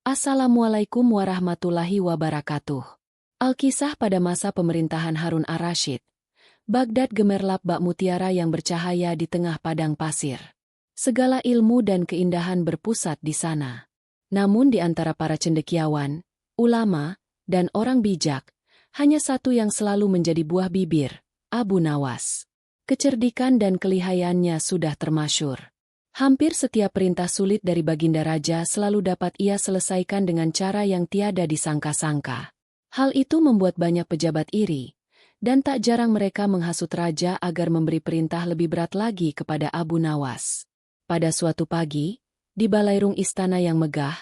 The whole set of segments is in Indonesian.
Assalamualaikum warahmatullahi wabarakatuh. Alkisah pada masa pemerintahan Harun ar-Rasyid. Baghdad gemerlap bak mutiara yang bercahaya di tengah padang pasir. Segala ilmu dan keindahan berpusat di sana. Namun di antara para cendekiawan, ulama, dan orang bijak, hanya satu yang selalu menjadi buah bibir, Abu Nawas. Kecerdikan dan kelihayannya sudah termasyhur. Hampir setiap perintah sulit dari Baginda Raja selalu dapat ia selesaikan dengan cara yang tiada disangka-sangka. Hal itu membuat banyak pejabat iri, dan tak jarang mereka menghasut Raja agar memberi perintah lebih berat lagi kepada Abu Nawas. Pada suatu pagi, di balairung istana yang megah,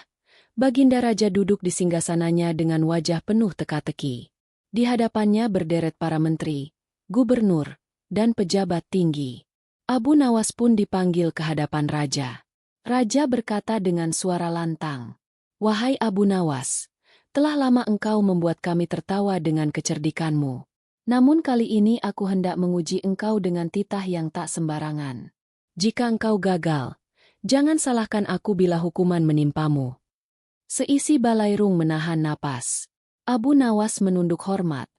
Baginda Raja duduk di singgasananya dengan wajah penuh teka-teki. Di hadapannya berderet para menteri, gubernur, dan pejabat tinggi. Abu Nawas pun dipanggil ke hadapan Raja. Raja berkata dengan suara lantang, "Wahai Abu Nawas, telah lama engkau membuat kami tertawa dengan kecerdikanmu. Namun kali ini aku hendak menguji engkau dengan titah yang tak sembarangan. Jika engkau gagal, jangan salahkan aku bila hukuman menimpamu." Seisi balairung menahan napas. Abu Nawas menunduk hormat,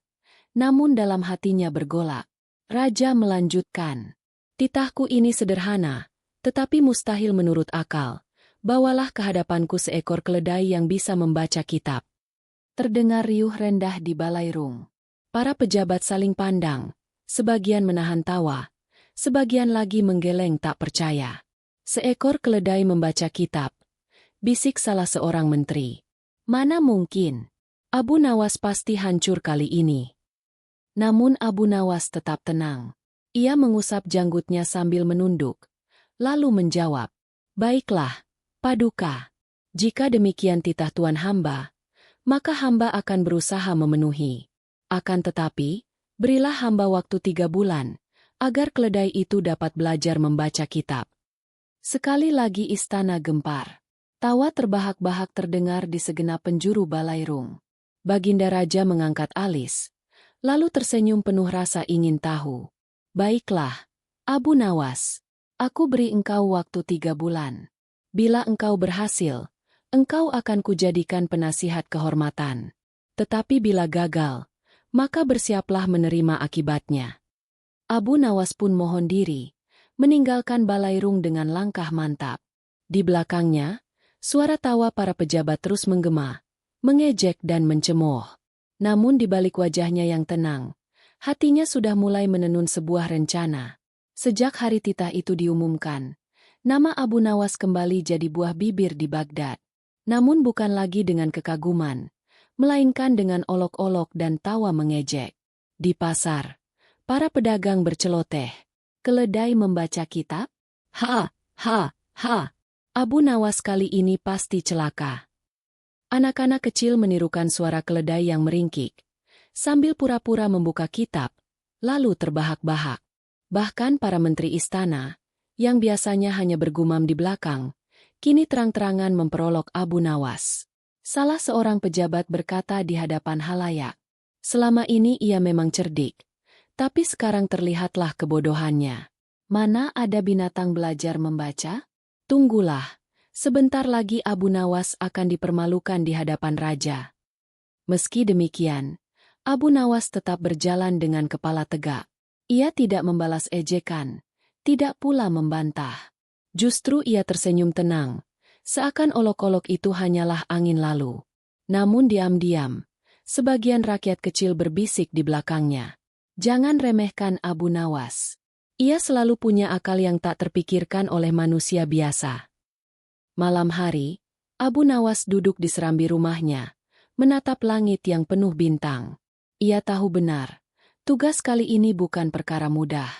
namun dalam hatinya bergolak. Raja melanjutkan, "Titahku ini sederhana, tetapi mustahil menurut akal. Bawalah ke hadapanku seekor keledai yang bisa membaca kitab." Terdengar riuh rendah di balairung. Para pejabat saling pandang, sebagian menahan tawa, sebagian lagi menggeleng tak percaya. "Seekor keledai membaca kitab," bisik salah seorang menteri. "Mana mungkin? Abu Nawas pasti hancur kali ini." Namun Abu Nawas tetap tenang. Ia mengusap janggutnya sambil menunduk, lalu menjawab, "Baiklah, Paduka. Jika demikian titah Tuan hamba, maka hamba akan berusaha memenuhi. Akan tetapi, berilah hamba waktu 3 bulan, agar keledai itu dapat belajar membaca kitab." Sekali lagi istana gempar. Tawa terbahak-bahak terdengar di segenap penjuru balairung. Baginda Raja mengangkat alis, lalu tersenyum penuh rasa ingin tahu. "Baiklah, Abu Nawas, aku beri engkau waktu 3 bulan. Bila engkau berhasil, engkau akan kujadikan penasihat kehormatan. Tetapi bila gagal, maka bersiaplah menerima akibatnya." Abu Nawas pun mohon diri, meninggalkan balairung dengan langkah mantap. Di belakangnya, suara tawa para pejabat terus menggema, mengejek dan mencemooh. Namun di balik wajahnya yang tenang, hatinya sudah mulai menenun sebuah rencana. Sejak hari titah itu diumumkan, nama Abu Nawas kembali jadi buah bibir di Baghdad. Namun bukan lagi dengan kekaguman, melainkan dengan olok-olok dan tawa mengejek. Di pasar, para pedagang berceloteh. "Keledai membaca kitab? Ha, ha, ha. Abu Nawas kali ini pasti celaka." Anak-anak kecil menirukan suara keledai yang meringkik, sambil pura-pura membuka kitab, lalu terbahak-bahak. Bahkan para menteri istana, yang biasanya hanya bergumam di belakang, kini terang-terangan memperolok Abu Nawas. Salah seorang pejabat berkata di hadapan halayak, "Selama ini ia memang cerdik, tapi sekarang terlihatlah kebodohannya. Mana ada binatang belajar membaca? Tunggulah. Sebentar lagi Abu Nawas akan dipermalukan di hadapan Raja." Meski demikian, Abu Nawas tetap berjalan dengan kepala tegak. Ia tidak membalas ejekan, tidak pula membantah. Justru ia tersenyum tenang, seakan olok-olok itu hanyalah angin lalu. Namun diam-diam, sebagian rakyat kecil berbisik di belakangnya, "Jangan remehkan Abu Nawas. Ia selalu punya akal yang tak terpikirkan oleh manusia biasa." Malam hari, Abu Nawas duduk di serambi rumahnya, menatap langit yang penuh bintang. Ia tahu benar, tugas kali ini bukan perkara mudah.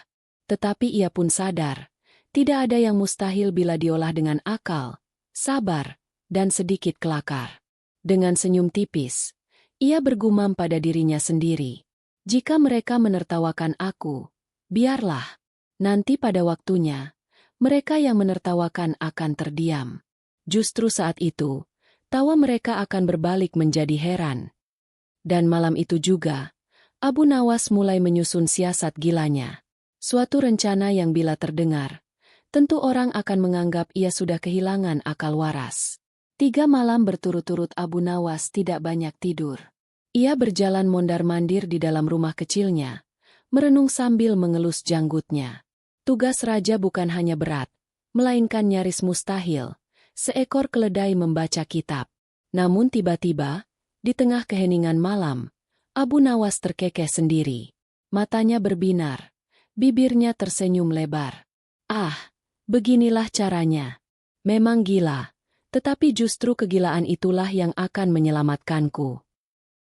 Tetapi ia pun sadar, tidak ada yang mustahil bila diolah dengan akal, sabar, dan sedikit kelakar. Dengan senyum tipis, ia bergumam pada dirinya sendiri, "Jika mereka menertawakan aku, biarlah. Nanti pada waktunya, mereka yang menertawakan akan terdiam. Justru saat itu, tawa mereka akan berbalik menjadi heran." Dan malam itu juga, Abu Nawas mulai menyusun siasat gilanya. Suatu rencana yang bila terdengar, tentu orang akan menganggap ia sudah kehilangan akal waras. 3 malam berturut-turut Abu Nawas tidak banyak tidur. Ia berjalan mondar-mandir di dalam rumah kecilnya, merenung sambil mengelus janggutnya. Tugas raja bukan hanya berat, melainkan nyaris mustahil. Seekor keledai membaca kitab. Namun tiba-tiba, di tengah keheningan malam, Abu Nawas terkekeh sendiri. Matanya berbinar, bibirnya tersenyum lebar. Ah, beginilah caranya. Memang gila. Tetapi justru kegilaan itulah yang akan menyelamatkanku.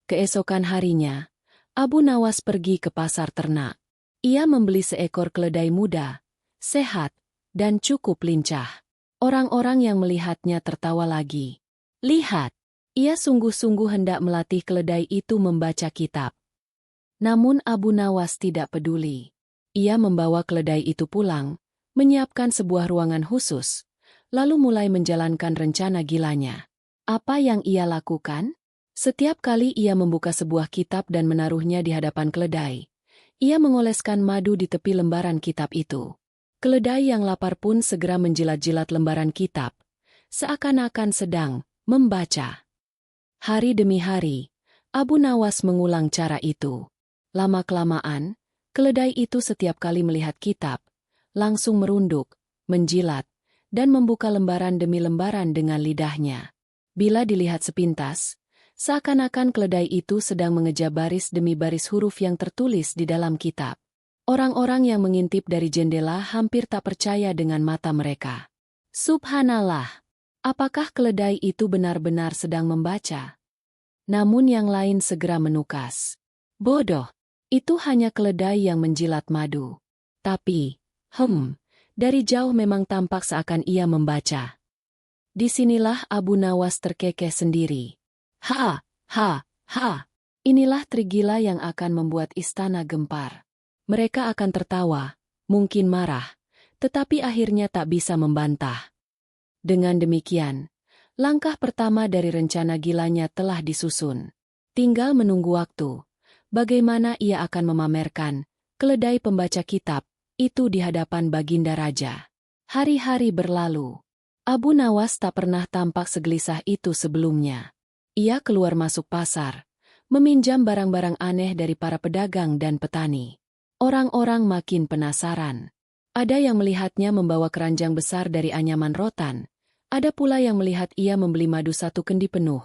Keesokan harinya, Abu Nawas pergi ke pasar ternak. Ia membeli seekor keledai muda, sehat, dan cukup lincah. Orang-orang yang melihatnya tertawa lagi. Lihat, ia sungguh-sungguh hendak melatih keledai itu membaca kitab. Namun Abu Nawas tidak peduli. Ia membawa keledai itu pulang, menyiapkan sebuah ruangan khusus, lalu mulai menjalankan rencana gilanya. Apa yang ia lakukan? Setiap kali ia membuka sebuah kitab dan menaruhnya di hadapan keledai, ia mengoleskan madu di tepi lembaran kitab itu. Keledai yang lapar pun segera menjilat-jilat lembaran kitab, seakan-akan sedang membaca. Hari demi hari, Abu Nawas mengulang cara itu. Lama-kelamaan, keledai itu setiap kali melihat kitab, langsung merunduk, menjilat, dan membuka lembaran demi lembaran dengan lidahnya. Bila dilihat sepintas, seakan-akan keledai itu sedang mengeja baris demi baris huruf yang tertulis di dalam kitab. Orang-orang yang mengintip dari jendela hampir tak percaya dengan mata mereka. Subhanallah, apakah keledai itu benar-benar sedang membaca? Namun yang lain segera menukas. Bodoh, itu hanya keledai yang menjilat madu. Tapi, dari jauh memang tampak seakan ia membaca. Disinilah Abu Nawas terkekeh sendiri. Ha. Inilah trik gila yang akan membuat istana gempar. Mereka akan tertawa, mungkin marah, tetapi akhirnya tak bisa membantah. Dengan demikian, langkah pertama dari rencana gilanya telah disusun. Tinggal menunggu waktu. Bagaimana ia akan memamerkan keledai pembaca kitab itu di hadapan Baginda Raja. Hari-hari berlalu. Abu Nawas tak pernah tampak segelisah itu sebelumnya. Ia keluar masuk pasar, meminjam barang-barang aneh dari para pedagang dan petani. Orang-orang makin penasaran. Ada yang melihatnya membawa keranjang besar dari anyaman rotan. Ada pula yang melihat ia membeli madu 1 kendi penuh,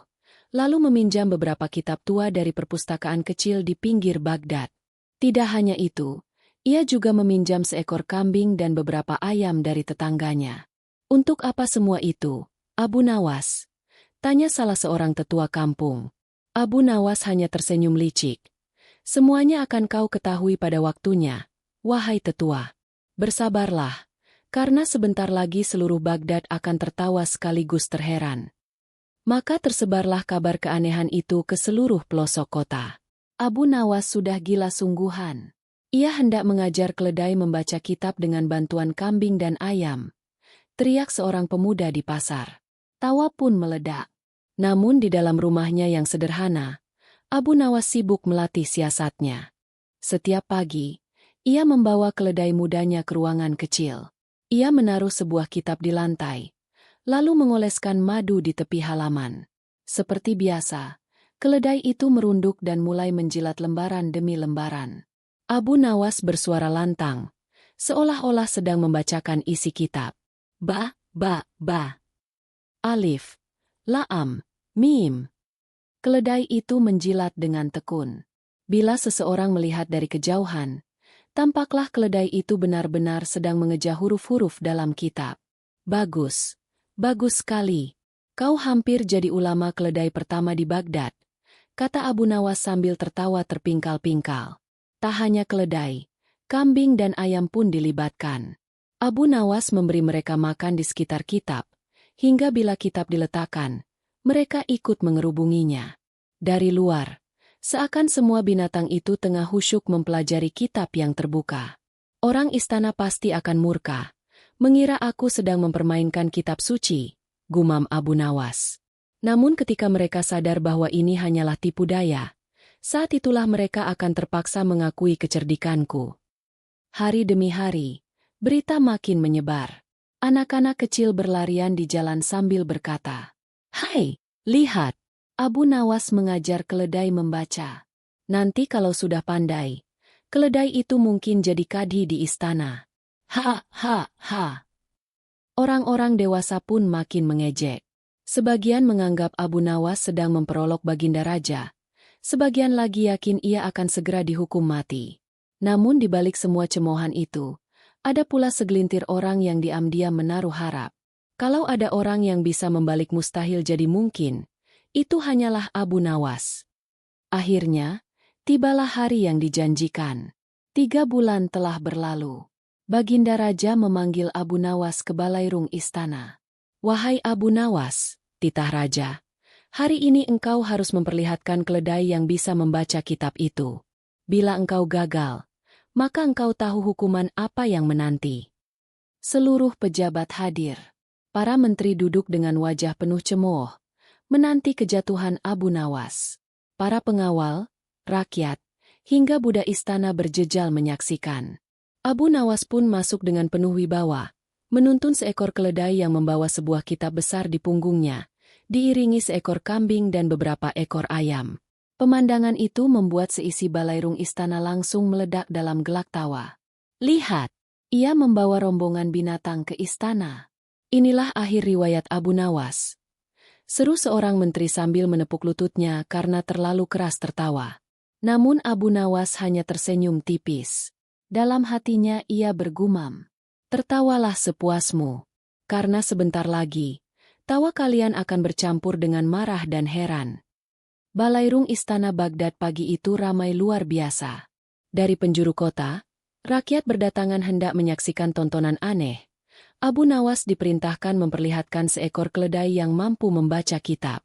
lalu meminjam beberapa kitab tua dari perpustakaan kecil di pinggir Baghdad. Tidak hanya itu, ia juga meminjam seekor kambing dan beberapa ayam dari tetangganya. Untuk apa semua itu, Abu Nawas? Tanya salah seorang tetua kampung. Abu Nawas hanya tersenyum licik. Semuanya akan kau ketahui pada waktunya, wahai tetua. Bersabarlah, karena sebentar lagi seluruh Baghdad akan tertawa sekaligus terheran. Maka tersebarlah kabar keanehan itu ke seluruh pelosok kota. Abu Nawas sudah gila sungguhan. Ia hendak mengajar keledai membaca kitab dengan bantuan kambing dan ayam. Teriak seorang pemuda di pasar. Tawa pun meledak. Namun di dalam rumahnya yang sederhana, Abu Nawas sibuk melatih siasatnya. Setiap pagi, ia membawa keledai mudanya ke ruangan kecil. Ia menaruh sebuah kitab di lantai, lalu mengoleskan madu di tepi halaman. Seperti biasa, keledai itu merunduk dan mulai menjilat lembaran demi lembaran. Abu Nawas bersuara lantang, seolah-olah sedang membacakan isi kitab. Ba. Alif. Lam. Mim. Keledai itu menjilat dengan tekun. Bila seseorang melihat dari kejauhan, tampaklah keledai itu benar-benar sedang mengeja huruf-huruf dalam kitab. Bagus. Bagus sekali. Kau hampir jadi ulama keledai pertama di Baghdad, kata Abu Nawas sambil tertawa terpingkal-pingkal. Tak hanya keledai, kambing dan ayam pun dilibatkan. Abu Nawas memberi mereka makan di sekitar kitab, hingga bila kitab diletakkan, mereka ikut mengerubunginya. Dari luar, seakan semua binatang itu tengah khusyuk mempelajari kitab yang terbuka. Orang istana pasti akan murka, mengira aku sedang mempermainkan kitab suci, gumam Abu Nawas. Namun ketika mereka sadar bahwa ini hanyalah tipu daya, saat itulah mereka akan terpaksa mengakui kecerdikanku. Hari demi hari, Berita makin menyebar. Anak-anak kecil berlarian di jalan sambil berkata, "Hai, lihat! Abu Nawas mengajar keledai membaca. Nanti kalau sudah pandai, keledai itu mungkin jadi kadhi di istana." Ha, ha, ha. Orang-orang dewasa pun makin mengejek. Sebagian menganggap Abu Nawas sedang memperolok Baginda Raja. Sebagian lagi yakin ia akan segera dihukum mati. Namun di balik semua cemoohan itu, ada pula segelintir orang yang diam-diam menaruh harap. Kalau ada orang yang bisa membalik mustahil jadi mungkin, itu hanyalah Abu Nawas. Akhirnya, tibalah hari yang dijanjikan. 3 bulan telah berlalu. Baginda Raja memanggil Abu Nawas ke balairung istana. "Wahai Abu Nawas," titah Raja, "hari ini engkau harus memperlihatkan keledai yang bisa membaca kitab itu. Bila engkau gagal, maka engkau tahu hukuman apa yang menanti." Seluruh pejabat hadir. Para menteri duduk dengan wajah penuh cemooh, menanti kejatuhan Abu Nawas. Para pengawal, rakyat, hingga budak istana berjejal menyaksikan. Abu Nawas pun masuk dengan penuh wibawa, menuntun seekor keledai yang membawa sebuah kitab besar di punggungnya, diiringi seekor kambing dan beberapa ekor ayam. Pemandangan itu membuat seisi balairung istana langsung meledak dalam gelak tawa. "Lihat, ia membawa rombongan binatang ke istana." "Inilah akhir riwayat Abu Nawas," seru seorang menteri sambil menepuk lututnya karena terlalu keras tertawa. Namun Abu Nawas hanya tersenyum tipis. Dalam hatinya ia bergumam, "Tertawalah sepuasmu, karena sebentar lagi, tawa kalian akan bercampur dengan marah dan heran." Balairung istana Baghdad pagi itu ramai luar biasa. Dari penjuru kota, rakyat berdatangan hendak menyaksikan tontonan aneh. Abu Nawas diperintahkan memperlihatkan seekor keledai yang mampu membaca kitab.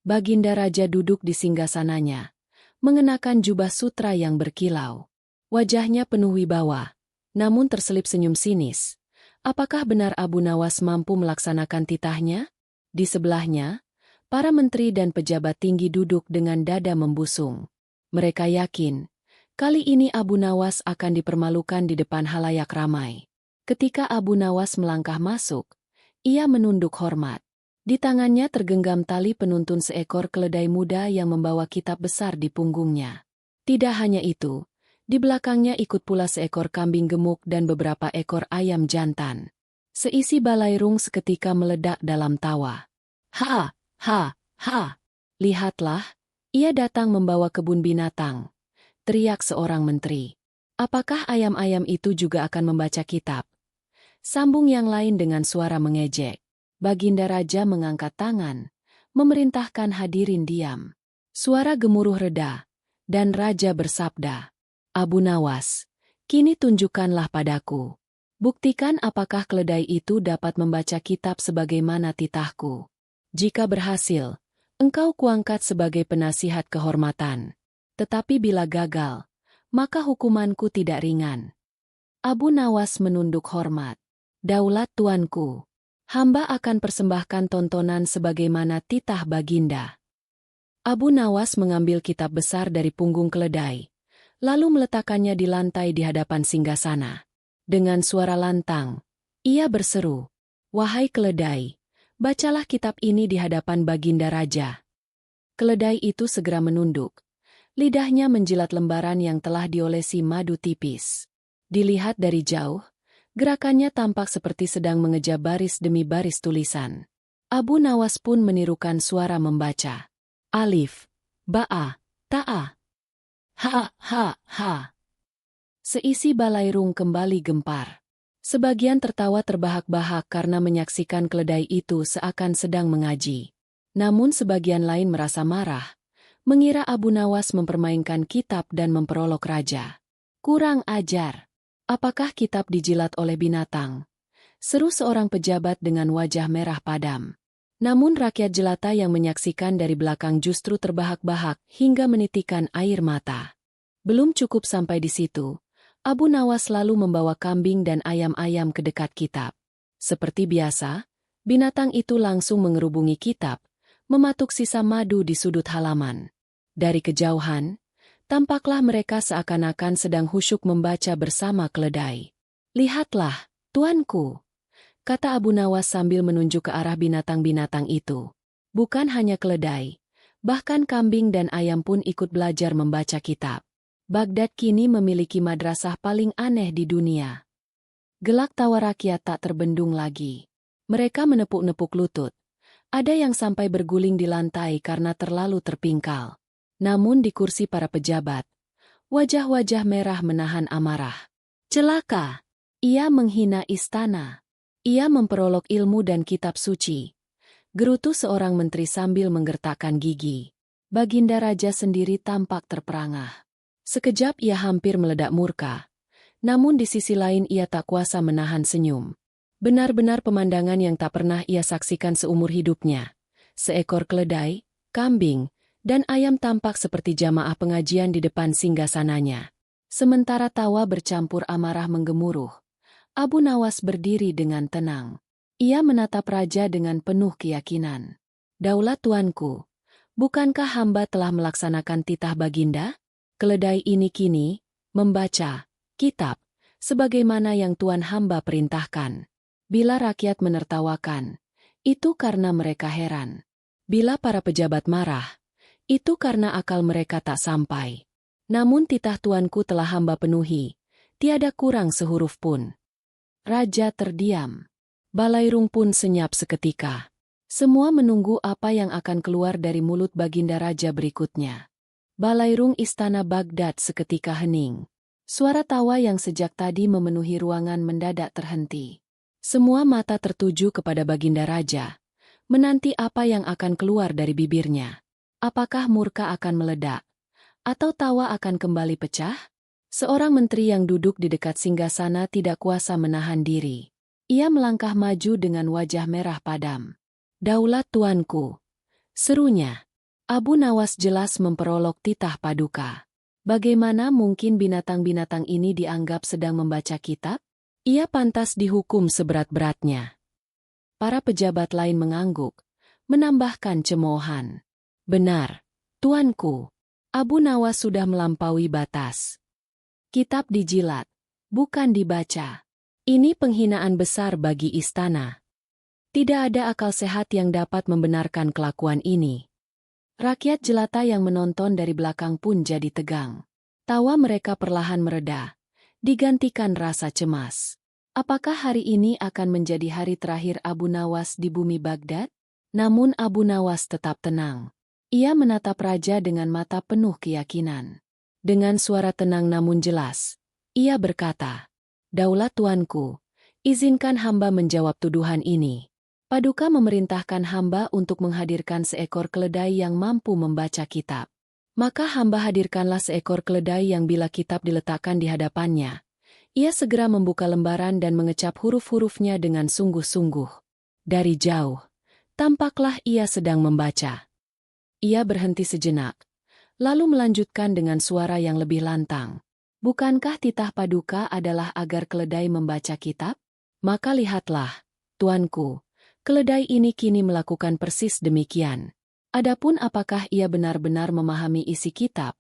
Baginda Raja duduk di singgasananya, mengenakan jubah sutra yang berkilau. Wajahnya penuh wibawa, namun terselip senyum sinis. Apakah benar Abu Nawas mampu melaksanakan titahnya? Di sebelahnya, para menteri dan pejabat tinggi duduk dengan dada membusung. Mereka yakin, kali ini Abu Nawas akan dipermalukan di depan halayak ramai. Ketika Abu Nawas melangkah masuk, ia menunduk hormat. Di tangannya tergenggam tali penuntun seekor keledai muda yang membawa kitab besar di punggungnya. Tidak hanya itu, di belakangnya ikut pula seekor kambing gemuk dan beberapa ekor ayam jantan. Seisi balairung seketika meledak dalam tawa. "Ha, ha, ha! Lihatlah, ia datang membawa kebun binatang," teriak seorang menteri. "Apakah ayam-ayam itu juga akan membaca kitab?" Sambung yang lain dengan suara mengejek. Baginda Raja mengangkat tangan, memerintahkan hadirin diam. Suara gemuruh reda, dan Raja bersabda, "Abu Nawas, kini tunjukkanlah padaku. Buktikan apakah keledai itu dapat membaca kitab sebagaimana titahku. Jika berhasil, engkau kuangkat sebagai penasihat kehormatan. Tetapi bila gagal, maka hukumanku tidak ringan." Abu Nawas menunduk hormat. "Daulat tuanku, hamba akan persembahkan tontonan sebagaimana titah Baginda." Abu Nawas mengambil kitab besar dari punggung keledai, lalu meletakkannya di lantai di hadapan singgasana. Dengan suara lantang, ia berseru, "Wahai keledai, bacalah kitab ini di hadapan Baginda Raja." Keledai itu segera menunduk. Lidahnya menjilat lembaran yang telah diolesi madu tipis. Dilihat dari jauh, gerakannya tampak seperti sedang mengeja baris demi baris tulisan. Abu Nawas pun menirukan suara membaca. Alif, Ba'a, Ta'a. Ha, ha, ha. Seisi balairung kembali gempar. Sebagian tertawa terbahak-bahak karena menyaksikan keledai itu seakan sedang mengaji. Namun sebagian lain merasa marah, mengira Abu Nawas mempermainkan kitab dan memperolok raja. "Kurang ajar. Apakah kitab dijilat oleh binatang?" seru seorang pejabat dengan wajah merah padam. Namun rakyat jelata yang menyaksikan dari belakang justru terbahak-bahak hingga menitikan air mata. Belum cukup sampai di situ, Abu Nawas lalu membawa kambing dan ayam-ayam ke dekat kitab. Seperti biasa, binatang itu langsung mengerubungi kitab, mematuk sisa madu di sudut halaman. Dari kejauhan, tampaklah mereka seakan-akan sedang khusyuk membaca bersama keledai. "Lihatlah, Tuanku, kata Abu Nawas sambil menunjuk ke arah binatang-binatang itu. Bukan hanya keledai, bahkan kambing dan ayam pun ikut belajar membaca kitab. Baghdad kini memiliki madrasah paling aneh di dunia. Gelak tawa rakyat tak terbendung lagi. Mereka menepuk-nepuk lutut. Ada yang sampai berguling di lantai karena terlalu terpingkal. Namun di kursi para pejabat, wajah-wajah merah menahan amarah. Celaka! Ia menghina istana. Ia memperolok ilmu dan kitab suci. Gerutu seorang menteri sambil menggertakkan gigi. Baginda Raja sendiri tampak terperangah. Sekejap ia hampir meledak murka. Namun di sisi lain ia tak kuasa menahan senyum. Benar-benar pemandangan yang tak pernah ia saksikan seumur hidupnya. Seekor keledai, kambing, dan ayam tampak seperti jamaah pengajian di depan singgasananya. Sementara tawa bercampur amarah menggemuruh, Abu Nawas berdiri dengan tenang. Ia menatap raja dengan penuh keyakinan. Daulat tuanku, bukankah hamba telah melaksanakan titah baginda? Keledai ini kini membaca kitab sebagaimana yang tuan hamba perintahkan. Bila rakyat menertawakan, itu karena mereka heran. Bila para pejabat marah, itu karena akal mereka tak sampai. Namun titah tuanku telah hamba penuhi, tiada kurang sehuruf pun. Raja terdiam. Balairung pun senyap seketika. Semua menunggu apa yang akan keluar dari mulut baginda raja berikutnya. Balairung istana Baghdad seketika hening. Suara tawa yang sejak tadi memenuhi ruangan mendadak terhenti. Semua mata tertuju kepada baginda raja, menanti apa yang akan keluar dari bibirnya. Apakah murka akan meledak? Atau tawa akan kembali pecah? Seorang menteri yang duduk di dekat singgasana tidak kuasa menahan diri. Ia melangkah maju dengan wajah merah padam. Daulat tuanku, serunya. Abu Nawas jelas memperolok titah paduka. Bagaimana mungkin binatang-binatang ini dianggap sedang membaca kitab? Ia pantas dihukum seberat-beratnya. Para pejabat lain mengangguk, menambahkan cemoohan. Benar, tuanku. Abu Nawas sudah melampaui batas. Kitab dijilat, bukan dibaca. Ini penghinaan besar bagi istana. Tidak ada akal sehat yang dapat membenarkan kelakuan ini. Rakyat jelata yang menonton dari belakang pun jadi tegang. Tawa mereka perlahan mereda, digantikan rasa cemas. Apakah hari ini akan menjadi hari terakhir Abu Nawas di bumi Baghdad? Namun Abu Nawas tetap tenang. Ia menatap raja dengan mata penuh keyakinan. Dengan suara tenang namun jelas, ia berkata, Daulat tuanku, izinkan hamba menjawab tuduhan ini. Paduka memerintahkan hamba untuk menghadirkan seekor keledai yang mampu membaca kitab. Maka hamba hadirkanlah seekor keledai yang bila kitab diletakkan di hadapannya, ia segera membuka lembaran dan mengecap huruf-hurufnya dengan sungguh-sungguh. Dari jauh, tampaklah ia sedang membaca. Ia berhenti sejenak, lalu melanjutkan dengan suara yang lebih lantang. Bukankah titah paduka adalah agar keledai membaca kitab? Maka lihatlah, tuanku. Keledai ini kini melakukan persis demikian. Adapun apakah ia benar-benar memahami isi kitab,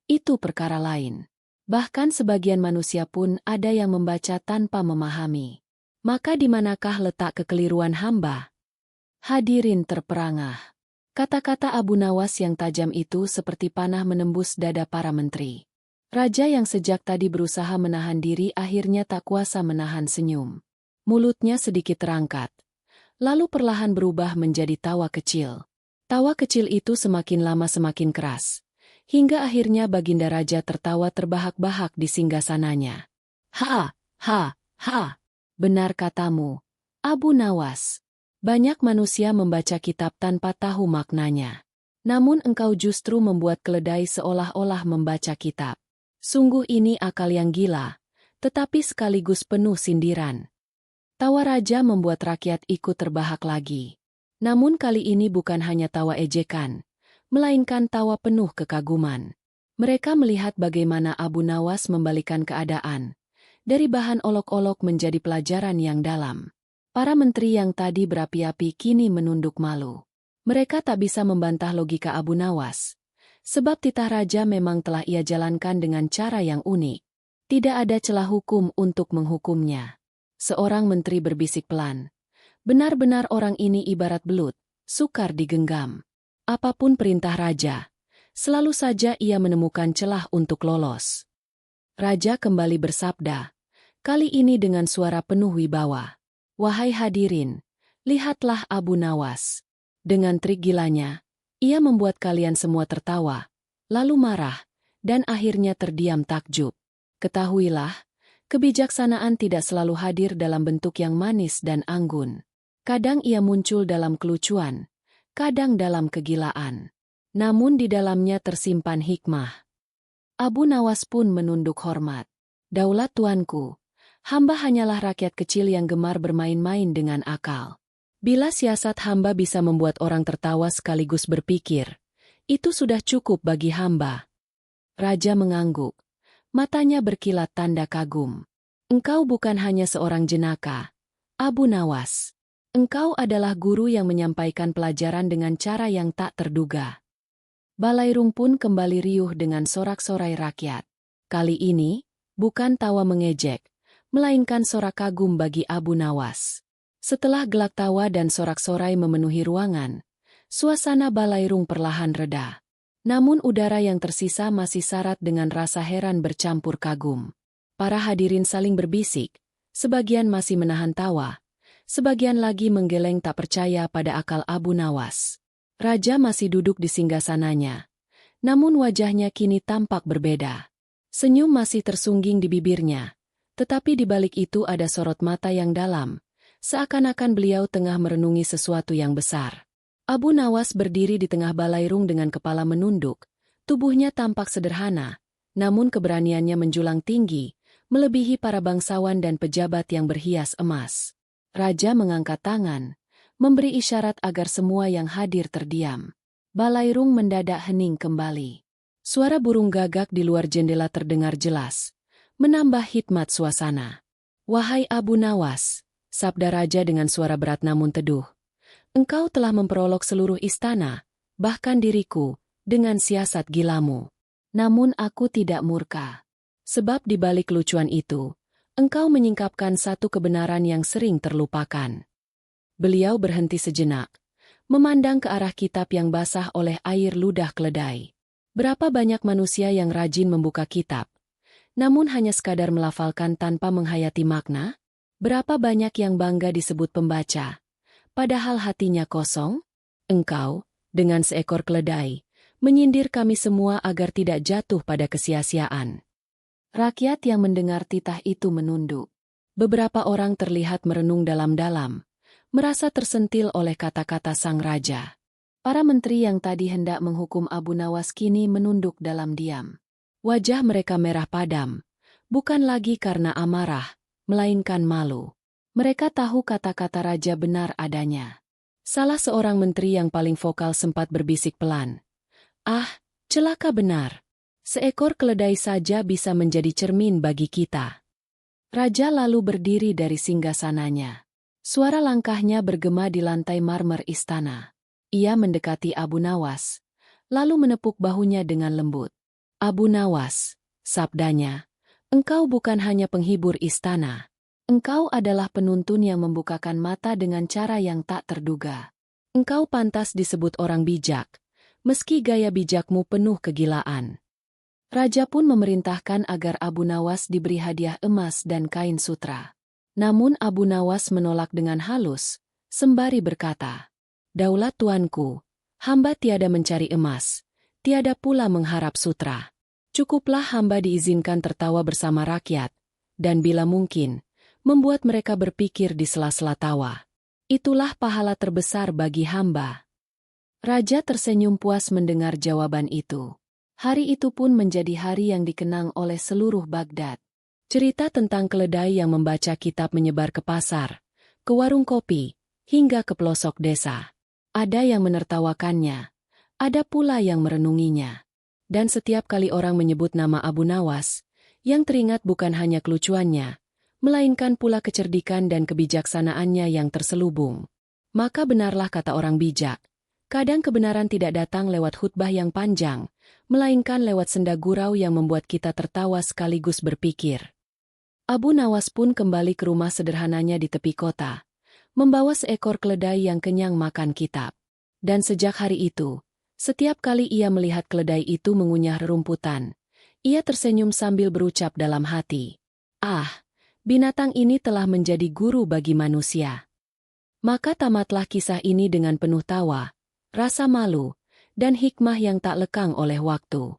itu perkara lain. Bahkan sebagian manusia pun ada yang membaca tanpa memahami. Maka di manakah letak kekeliruan hamba? Hadirin terperangah. Kata-kata Abu Nawas yang tajam itu seperti panah menembus dada para menteri. Raja yang sejak tadi berusaha menahan diri akhirnya tak kuasa menahan senyum. Mulutnya sedikit terangkat. Lalu perlahan berubah menjadi tawa kecil. Tawa kecil itu semakin lama semakin keras. Hingga akhirnya baginda raja tertawa terbahak-bahak di singgasananya. Ha, ha, ha. Benar katamu, Abu Nawas. Banyak manusia membaca kitab tanpa tahu maknanya. Namun engkau justru membuat keledai seolah-olah membaca kitab. Sungguh ini akal yang gila, tetapi sekaligus penuh sindiran. Tawa raja membuat rakyat ikut terbahak lagi. Namun kali ini bukan hanya tawa ejekan, melainkan tawa penuh kekaguman. Mereka melihat bagaimana Abu Nawas membalikan keadaan, dari bahan olok-olok menjadi pelajaran yang dalam. Para menteri yang tadi berapi-api kini menunduk malu. Mereka tak bisa membantah logika Abu Nawas, sebab titah raja memang telah ia jalankan dengan cara yang unik. Tidak ada celah hukum untuk menghukumnya. Seorang menteri berbisik pelan. Benar-benar orang ini ibarat belut, sukar digenggam. Apapun perintah raja, selalu saja ia menemukan celah untuk lolos. Raja kembali bersabda, kali ini dengan suara penuh wibawa. Wahai hadirin, lihatlah Abu Nawas. Dengan trik gilanya, ia membuat kalian semua tertawa, lalu marah, dan akhirnya terdiam takjub. Ketahuilah, kebijaksanaan tidak selalu hadir dalam bentuk yang manis dan anggun. Kadang ia muncul dalam kelucuan, kadang dalam kegilaan. Namun di dalamnya tersimpan hikmah. Abu Nawas pun menunduk hormat. Daulat tuanku, hamba hanyalah rakyat kecil yang gemar bermain-main dengan akal. Bila siasat hamba bisa membuat orang tertawa sekaligus berpikir, itu sudah cukup bagi hamba. Raja mengangguk. Matanya berkilat tanda kagum. Engkau bukan hanya seorang jenaka, Abu Nawas. Engkau adalah guru yang menyampaikan pelajaran dengan cara yang tak terduga. Balairung pun kembali riuh dengan sorak-sorai rakyat. Kali ini, bukan tawa mengejek, melainkan sorak kagum bagi Abu Nawas. Setelah gelak tawa dan sorak-sorai memenuhi ruangan, suasana balairung perlahan reda. Namun udara yang tersisa masih syarat dengan rasa heran bercampur kagum. Para hadirin saling berbisik, sebagian masih menahan tawa, sebagian lagi menggeleng tak percaya pada akal Abu Nawas. Raja masih duduk di singgasananya, namun wajahnya kini tampak berbeda. Senyum masih tersungging di bibirnya, tetapi di balik itu ada sorot mata yang dalam, seakan-akan beliau tengah merenungi sesuatu yang besar. Abu Nawas berdiri di tengah balairung dengan kepala menunduk, tubuhnya tampak sederhana, namun keberaniannya menjulang tinggi, melebihi para bangsawan dan pejabat yang berhias emas. Raja mengangkat tangan, memberi isyarat agar semua yang hadir terdiam. Balairung mendadak hening kembali. Suara burung gagak di luar jendela terdengar jelas, menambah hikmat suasana. Wahai Abu Nawas, sabda raja dengan suara berat namun teduh. Engkau telah memperolok seluruh istana, bahkan diriku, dengan siasat gilamu. Namun aku tidak murka. Sebab di balik lucuan itu, engkau menyingkapkan satu kebenaran yang sering terlupakan. Beliau berhenti sejenak, memandang ke arah kitab yang basah oleh air ludah keledai. Berapa banyak manusia yang rajin membuka kitab, namun hanya sekadar melafalkan tanpa menghayati makna? Berapa banyak yang bangga disebut pembaca, padahal hatinya kosong? Engkau, dengan seekor keledai, menyindir kami semua agar tidak jatuh pada kesia-siaan. Rakyat yang mendengar titah itu menunduk. Beberapa orang terlihat merenung dalam-dalam, merasa tersentil oleh kata-kata sang raja. Para menteri yang tadi hendak menghukum Abu Nawas kini menunduk dalam diam. Wajah mereka merah padam, bukan lagi karena amarah, melainkan malu. Mereka tahu kata-kata raja benar adanya. Salah seorang menteri yang paling vokal sempat berbisik pelan. Ah, celaka benar. Seekor keledai saja bisa menjadi cermin bagi kita. Raja lalu berdiri dari singgasananya. Suara langkahnya bergema di lantai marmer istana. Ia mendekati Abu Nawas, lalu menepuk bahunya dengan lembut. Abu Nawas, sabdanya, engkau bukan hanya penghibur istana. Engkau adalah penuntun yang membukakan mata dengan cara yang tak terduga. Engkau pantas disebut orang bijak, meski gaya bijakmu penuh kegilaan. Raja pun memerintahkan agar Abu Nawas diberi hadiah emas dan kain sutra. Namun Abu Nawas menolak dengan halus, sembari berkata, Daulat tuanku, hamba tiada mencari emas, tiada pula mengharap sutra. Cukuplah hamba diizinkan tertawa bersama rakyat, dan bila mungkin, membuat mereka berpikir di sela-sela tawa. Itulah pahala terbesar bagi hamba. Raja tersenyum puas mendengar jawaban itu. Hari itu pun menjadi hari yang dikenang oleh seluruh Baghdad. Cerita tentang keledai yang membaca kitab menyebar ke pasar, ke warung kopi, hingga ke pelosok desa. Ada yang menertawakannya, ada pula yang merenunginya. Dan setiap kali orang menyebut nama Abu Nawas, yang teringat bukan hanya kelucuannya, melainkan pula kecerdikan dan kebijaksanaannya yang terselubung. Maka benarlah kata orang bijak, kadang kebenaran tidak datang lewat khutbah yang panjang, melainkan lewat senda gurau yang membuat kita tertawa sekaligus berpikir. Abu Nawas pun kembali ke rumah sederhananya di tepi kota, membawa seekor keledai yang kenyang makan kitab. Dan sejak hari itu, setiap kali ia melihat keledai itu mengunyah rerumputan, ia tersenyum sambil berucap dalam hati, "Ah, binatang ini telah menjadi guru bagi manusia." Maka tamatlah kisah ini dengan penuh tawa, rasa malu, dan hikmah yang tak lekang oleh waktu.